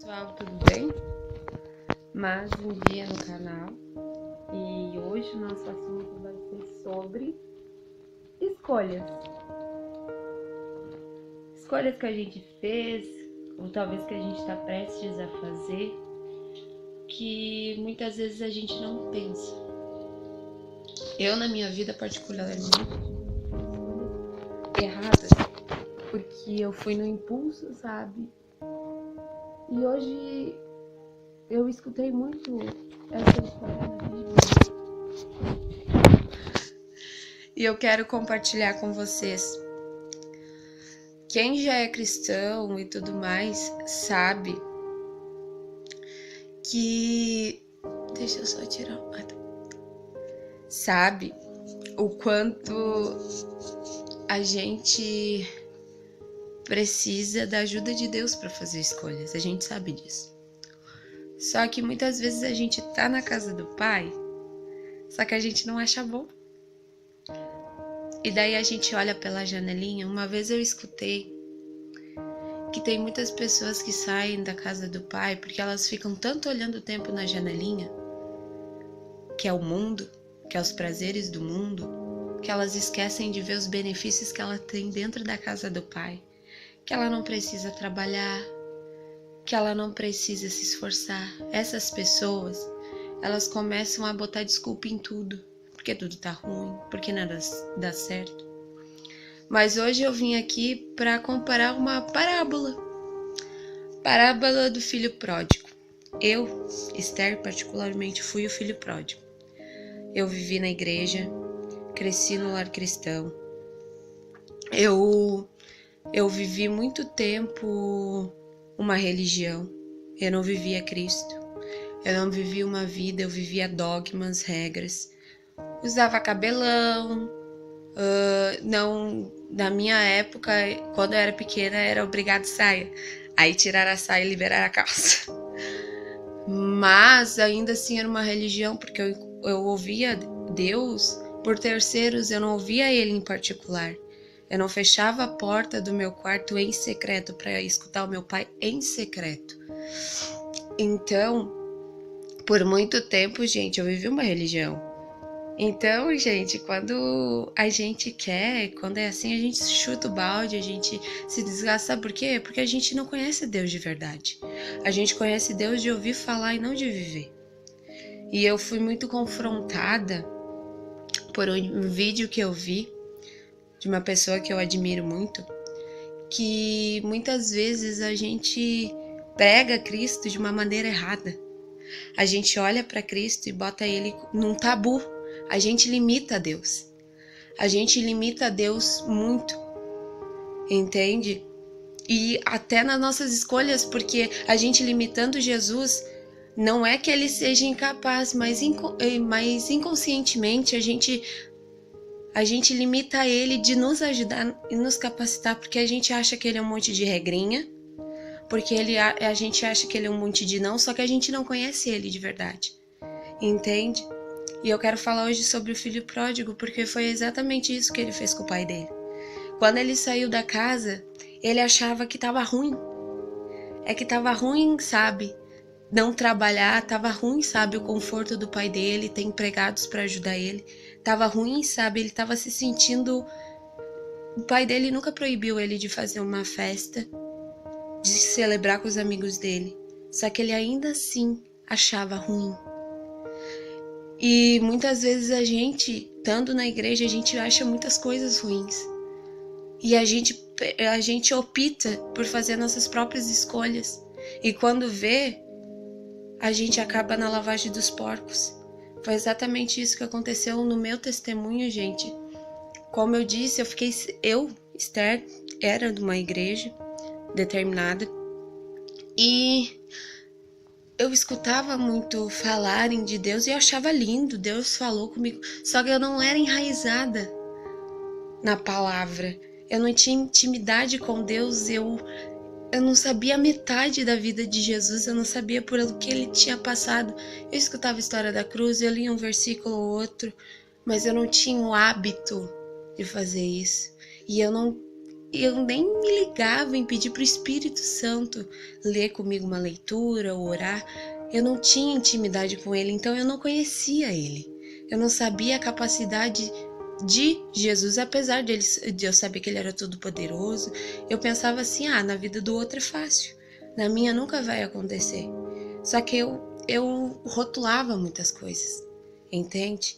Pessoal, tudo bem? Mais um dia no canal e hoje o nosso assunto vai ser sobre escolhas. Escolhas que a gente fez ou talvez que a gente está prestes a fazer, que muitas vezes a gente não pensa. Eu, na minha vida particularmente, tive erradas porque eu fui no impulso, sabe? E hoje eu escutei muito essa história na Bíblia e eu quero compartilhar com vocês. Quem já é cristão e tudo mais sabe que... Deixa eu só tirar... Sabe o quanto a gente precisa da ajuda de Deus para fazer escolhas. A gente sabe disso. Só que muitas vezes a gente tá na casa do Pai, só que a gente não acha bom. E daí a gente olha pela janelinha. Uma vez eu escutei que tem muitas pessoas que saem da casa do Pai porque elas ficam tanto olhando o tempo na janelinha, que é o mundo, que é os prazeres do mundo, que elas esquecem de ver os benefícios que ela tem dentro da casa do Pai. Que ela não precisa trabalhar, que ela não precisa se esforçar. Essas pessoas, elas começam a botar desculpa em tudo, porque tudo tá ruim, porque nada dá certo. Mas hoje eu vim aqui para comparar uma parábola do filho pródigo. Eu, Esther, particularmente, fui o filho pródigo. Eu vivi na igreja, cresci no lar cristão. Eu vivi muito tempo uma religião. Eu não vivia Cristo. Eu não vivia uma vida, eu vivia dogmas, regras. Usava cabelão. Não, na minha época, quando eu era pequena, era obrigado saia. Aí tirar a saia e liberar a calça. Mas ainda assim era uma religião, porque eu ouvia Deus por terceiros, eu não ouvia Ele em particular. Eu não fechava a porta do meu quarto em secreto para escutar o meu pai em secreto. Então, por muito tempo, gente, eu vivi uma religião. Então, gente, quando a gente quer, quando é assim, a gente chuta o balde, a gente se desgasta. Sabe por quê? Porque a gente não conhece Deus de verdade. A gente conhece Deus de ouvir falar e não de viver. E eu fui muito confrontada por um vídeo que eu vi de uma pessoa que eu admiro muito, que muitas vezes a gente prega Cristo de uma maneira errada. A gente olha para Cristo e bota ele num tabu. A gente limita a Deus. A gente limita a Deus muito, entende? E até nas nossas escolhas, porque a gente limitando Jesus, não é que ele seja incapaz, mas inconscientemente a gente limita ele de nos ajudar e nos capacitar, porque a gente acha que ele é um monte de regrinha, porque a gente acha que ele é um monte de não, só que a gente não conhece ele de verdade, entende? E eu quero falar hoje sobre o filho pródigo, porque foi exatamente isso que ele fez com o pai dele. Quando ele saiu da casa, ele achava que tava ruim. É que tava ruim, sabe? Não trabalhar, tava ruim, sabe? O conforto do pai dele, ter empregados para ajudar ele. Tava ruim, sabe? Ele tava se sentindo... O pai dele nunca proibiu ele de fazer uma festa, de celebrar com os amigos dele. Só que ele ainda assim achava ruim. E muitas vezes a gente, estando na igreja, a gente acha muitas coisas ruins. E a gente opta por fazer nossas próprias escolhas. E quando vê, a gente acaba na lavagem dos porcos. Foi exatamente isso que aconteceu no meu testemunho, gente. Como eu disse, Esther, era de uma igreja determinada. E eu escutava muito falarem de Deus e eu achava lindo. Deus falou comigo. Só que eu não era enraizada na palavra. Eu não tinha intimidade com Deus. Eu não sabia a metade da vida de Jesus. Eu não sabia por o que ele tinha passado. Eu escutava a história da cruz, eu lia um versículo ou outro, mas eu não tinha o hábito de fazer isso. E eu não eu nem me ligava em pedir para o Espírito Santo ler comigo uma leitura ou orar. Eu não tinha intimidade com ele, então eu não conhecia ele. Eu não sabia a capacidade de Jesus, apesar de eu saber que ele era todo poderoso. Eu pensava assim, na vida do outro é fácil, na minha nunca vai acontecer. Só que eu rotulava muitas coisas, entende?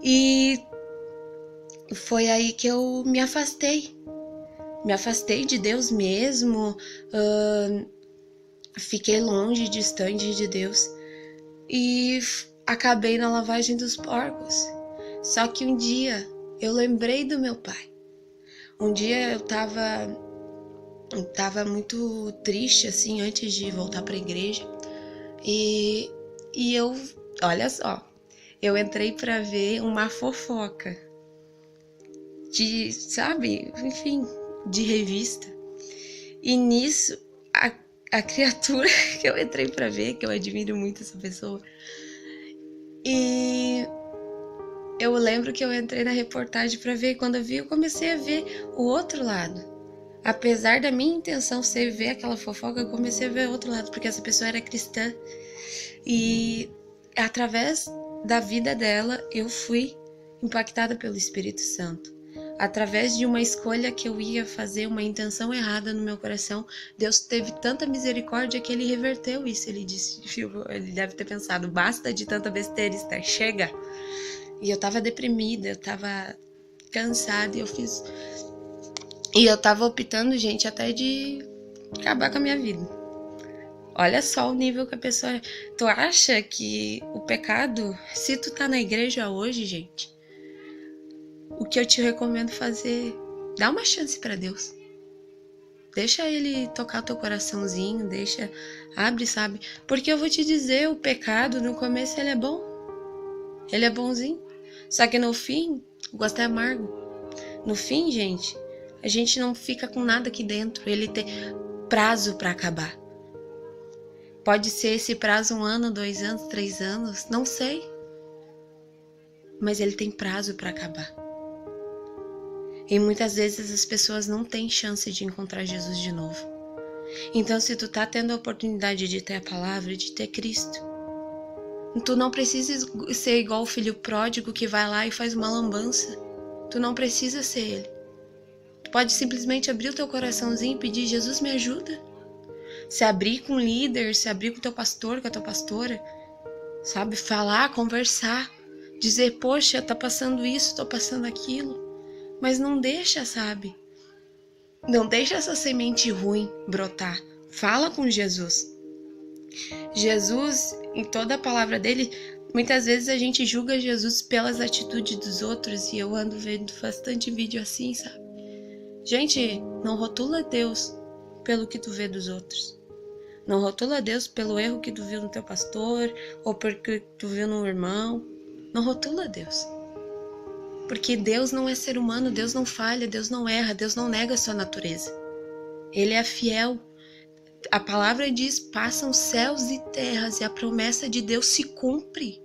E foi aí que eu me afastei de Deus mesmo, fiquei longe, distante de Deus e acabei na lavagem dos porcos. Só que um dia eu lembrei do meu pai. Um dia eu tava muito triste, assim, antes de voltar pra igreja. E eu, olha só, eu entrei pra ver uma fofoca de, sabe, enfim, de revista. E nisso, a criatura que eu entrei pra ver, que eu admiro muito essa pessoa, e eu lembro que eu entrei na reportagem pra ver, e quando eu vi, eu comecei a ver o outro lado. Apesar da minha intenção ser ver aquela fofoca, eu comecei a ver o outro lado, porque essa pessoa era cristã. E através da vida dela, eu fui impactada pelo Espírito Santo. Através de uma escolha que eu ia fazer, uma intenção errada no meu coração, Deus teve tanta misericórdia que ele reverteu isso. Ele disse, ele deve ter pensado, basta de tanta besteira, Esther, chega. E eu tava deprimida, eu tava cansada e eu tava optando, gente, até de acabar com a minha vida. Olha só o nível que a pessoa... Tu acha que o pecado... Se tu tá na igreja hoje, gente, o que eu te recomendo fazer... Dá uma chance pra Deus. Deixa ele tocar teu coraçãozinho, abre, sabe? Porque eu vou te dizer, o pecado, no começo, ele é bom. Ele é bonzinho. Só que no fim, o gosto é amargo. No fim, gente, a gente não fica com nada aqui dentro. Ele tem prazo pra acabar. Pode ser esse prazo 1 ano, 2 anos, 3 anos, não sei. Mas ele tem prazo para acabar. E muitas vezes as pessoas não têm chance de encontrar Jesus de novo. Então, se tu tá tendo a oportunidade de ter a palavra, de ter Cristo, tu não precisa ser igual o filho pródigo que vai lá e faz uma lambança. Tu não precisa ser ele. Tu pode simplesmente abrir o teu coraçãozinho e pedir, Jesus, me ajuda. Se abrir com o líder, se abrir com o teu pastor, com a tua pastora, sabe? Falar, conversar, dizer, poxa, tá passando isso, tô passando aquilo. Mas não deixa, sabe? Não deixa essa semente ruim brotar. Fala com Jesus. Jesus, em toda a palavra dele, muitas vezes a gente julga Jesus pelas atitudes dos outros, e eu ando vendo bastante vídeo assim, sabe? Gente, não rotula Deus pelo que tu vê dos outros. Não rotula Deus pelo erro que tu viu no teu pastor ou porque tu viu no irmão. Não rotula Deus. Porque Deus não é ser humano, Deus não falha, Deus não erra, Deus não nega a sua natureza. Ele é fiel. A palavra diz, passam céus e terras e a promessa de Deus se cumpre.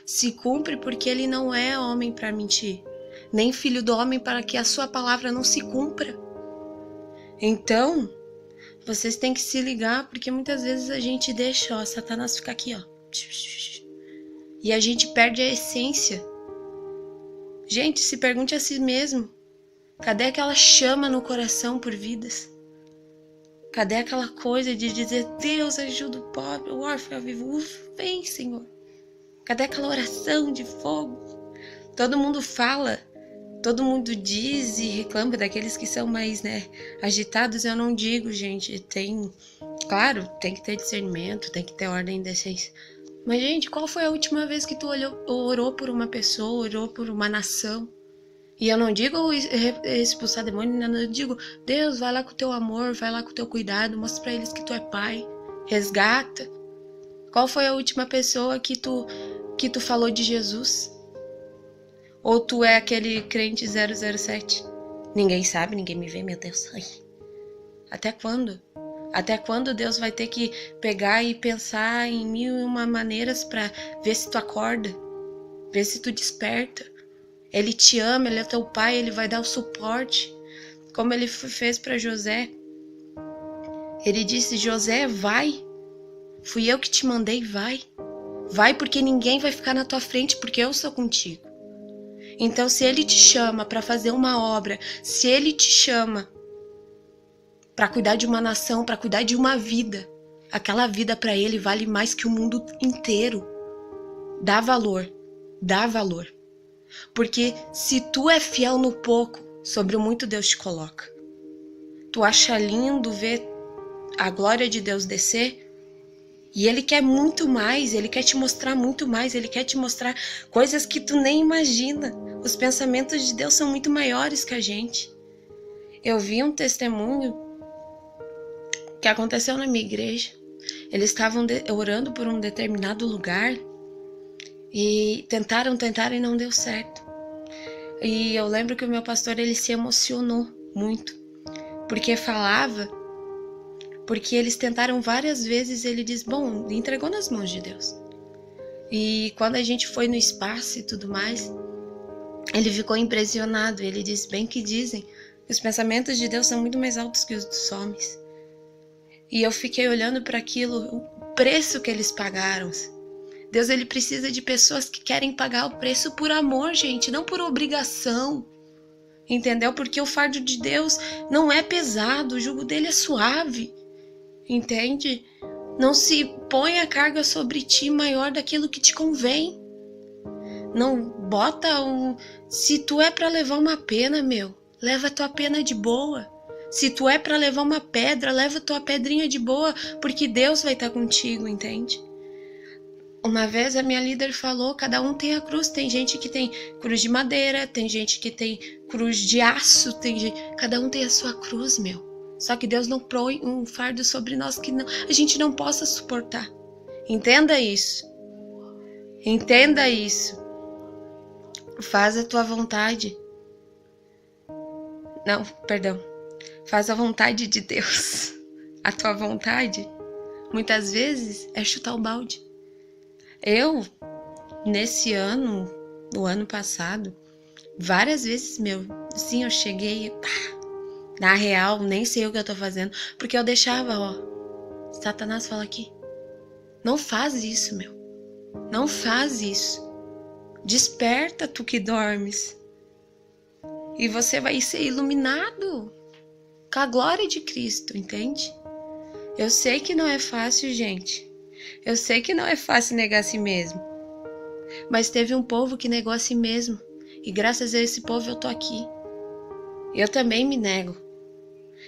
Se cumpre porque ele não é homem para mentir, nem filho do homem para que a sua palavra não se cumpra. Então, vocês têm que se ligar, porque muitas vezes a gente deixa, Satanás ficar aqui, e a gente perde a essência. Gente, se pergunte a si mesmo, cadê aquela chama no coração por vidas? Cadê aquela coisa de dizer, Deus ajuda o pobre, o órfão, vivo, vem, Senhor. Cadê aquela oração de fogo? Todo mundo fala, todo mundo diz e reclama daqueles que são mais, agitados. Eu não digo, gente, claro, tem que ter discernimento, tem que ter ordem e decência. Mas, gente, qual foi a última vez que tu orou por uma pessoa, orou por uma nação? E eu não digo expulsar demônio, eu digo, Deus, vai lá com o teu amor, vai lá com o teu cuidado, mostra pra eles que tu é pai, resgata. Qual foi a última pessoa que tu falou de Jesus? Ou tu é aquele crente 007? Ninguém sabe, ninguém me vê, meu Deus. Ai. Até quando? Até quando Deus vai ter que pegar e pensar em 1001 maneiras para ver se tu acorda, ver se tu desperta? Ele te ama, ele é teu pai, ele vai dar o suporte. como ele fez para José. Ele disse: José, vai. Fui eu que te mandei, vai. Vai, porque ninguém vai ficar na tua frente, porque eu sou contigo. Então, se ele te chama para fazer uma obra, se ele te chama para cuidar de uma nação, para cuidar de uma vida, aquela vida para ele vale mais que o mundo inteiro. Dá valor, dá valor. Porque se tu é fiel no pouco, sobre o muito Deus te coloca. Tu acha lindo ver a glória de Deus descer? E ele quer muito mais, ele quer te mostrar muito mais, ele quer te mostrar coisas que tu nem imagina. Os pensamentos de Deus são muito maiores que a gente. Eu vi um testemunho que aconteceu na minha igreja. Eles estavam orando por um determinado lugar e tentaram e não deu certo. E eu lembro que o meu pastor, ele se emocionou muito, porque eles tentaram várias vezes. Ele diz, bom, entregou nas mãos de Deus. E quando a gente foi no espaço e tudo mais, ele ficou impressionado. Ele disse, bem que dizem, os pensamentos de Deus são muito mais altos que os dos homens. E eu fiquei olhando para aquilo, o preço que eles pagaram. Deus, ele precisa de pessoas que querem pagar o preço por amor, gente, não por obrigação. Entendeu? Porque o fardo de Deus não é pesado, o jugo dele é suave. Entende? Não se põe a carga sobre ti maior daquilo que te convém. Não bota Se tu é para levar uma pena, leva a tua pena de boa. Se tu é para levar uma pedra, leva a tua pedrinha de boa, porque Deus vai estar contigo, entende? Uma vez a minha líder falou, cada um tem a cruz. Tem gente que tem cruz de madeira, tem gente que tem cruz de aço, cada um tem a sua cruz, Só que Deus não põe um fardo sobre nós que a gente não possa suportar. Entenda isso. Entenda isso. Faz a tua vontade. Não, perdão. Faz a vontade de Deus. A tua vontade, muitas vezes, é chutar o balde. Eu, nesse ano, no ano passado, várias vezes, assim, eu cheguei, na real, nem sei o que eu tô fazendo, porque eu deixava, Satanás fala aqui, não faz isso, não faz isso, desperta tu que dormes, e você vai ser iluminado com a glória de Cristo, entende? Eu sei que não é fácil, gente, eu sei que não é fácil negar a si mesmo, mas teve um povo que negou a si mesmo, e graças a esse povo eu tô aqui. Eu também me nego.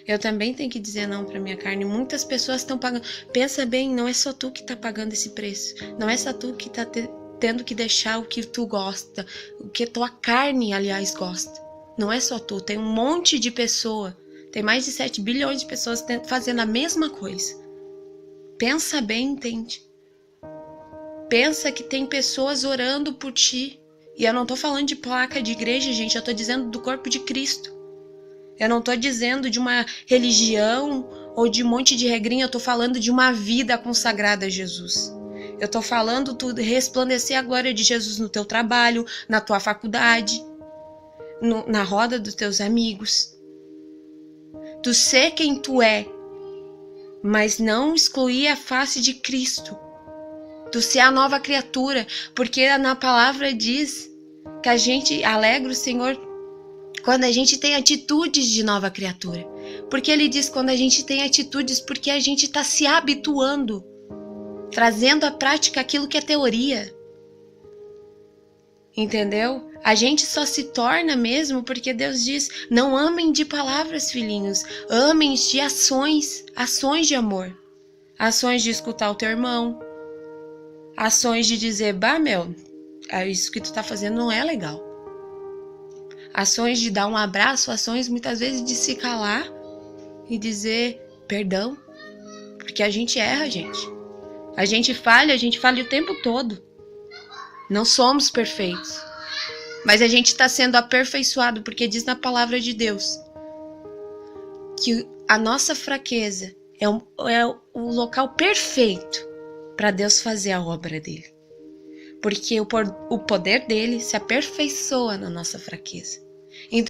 Eu também tenho que dizer não para minha carne. Muitas pessoas estão pagando. Pensa bem, não é só tu que tá pagando esse preço. Não é só tu que tá tendo que deixar o que tu gosta, o que tua carne, aliás, gosta. Não é só tu, tem um monte de pessoa. Tem mais de 7 bilhões de pessoas fazendo a mesma coisa. Pensa bem, entende? Pensa que tem pessoas orando por ti. E eu não tô falando de placa de igreja, gente. Eu tô dizendo do corpo de Cristo. Eu não tô dizendo de uma religião ou de um monte de regrinha. Eu tô falando de uma vida consagrada a Jesus. Eu tô falando tu resplandecer a glória de Jesus no teu trabalho, na tua faculdade, na roda dos teus amigos. Tu ser quem tu é, mas não excluir a face de Cristo. Tu ser a nova criatura, porque na palavra diz que a gente alegra o Senhor quando a gente tem atitudes de nova criatura. Porque ele diz quando a gente tem atitudes, porque a gente está se habituando, trazendo à prática aquilo que é teoria. Entendeu? A gente só se torna mesmo porque Deus diz, não amem de palavras, filhinhos, amem de ações de amor. Ações de escutar o teu irmão, ações de dizer, isso que tu tá fazendo não é legal. Ações de dar um abraço, ações muitas vezes de se calar e dizer perdão. Porque a gente erra, gente. A gente falha o tempo todo. Não somos perfeitos. Mas a gente está sendo aperfeiçoado porque diz na palavra de Deus que a nossa fraqueza é o local perfeito para Deus fazer a obra dele. Porque o poder dele se aperfeiçoa na nossa fraqueza.